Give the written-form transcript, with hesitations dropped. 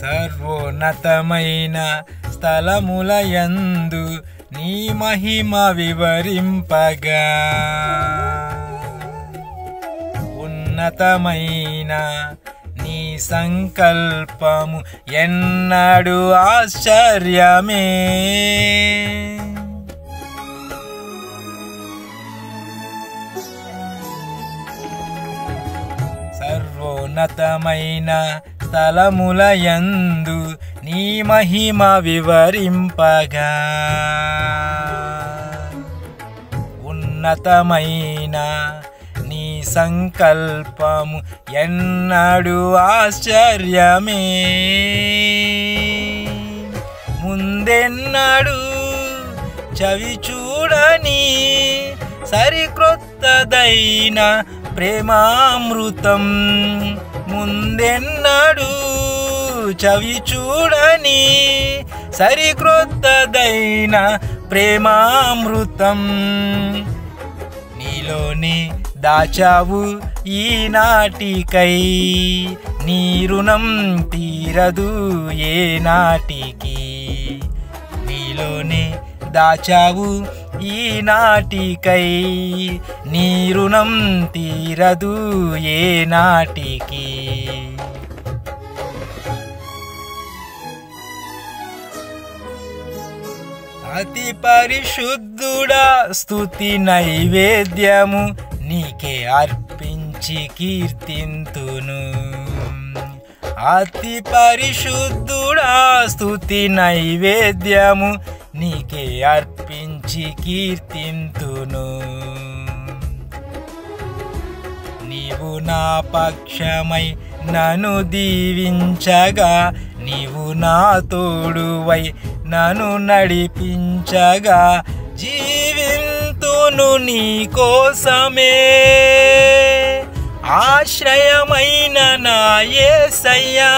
సర్వోన్నతమైన స్థలములయందు నీ మహిమ వివరింపగా ఉన్నతమైన నీ సంకల్పము ఎన్నడు ఆశ్చర్యమే. సర్వోన్నతమైన స్థలములయందు నీ మహిమ వివరింపగా ఉన్నతమైన నీ సంకల్పము ఎన్నడు ఆశ్చర్యమే. ముందెన్నడు చవి చూడని సరిక్రొత్తదైన ప్రేమామృతం, ముందెన్నడు చవి చూడని సరిక్రొత్తదైన ప్రేమామృతం నీలోనే దాచావు ఈనాటికై. నీ రుణం తీరదు ఏ నాటికి. నీలోనే దాచావు ఈనాటికై, నీ రుణం తీరదు ఏ నాటికి. అతి పరిశుద్ధుడా స్తుతి నైవేద్యము నీకే అర్పించి కీర్తింతును. అతి పరిశుద్ధుడా స్తుతి నైవేద్యము నీకే అర్పించి కీర్తింతును. నీవు నా పక్షమై నన్ను దీవించగా, నీవు నా తోడువై నన్ను నడిపించగా, జీవింతును నీ కోసమే. ఆశ్రయమైన నా యేసయ్యా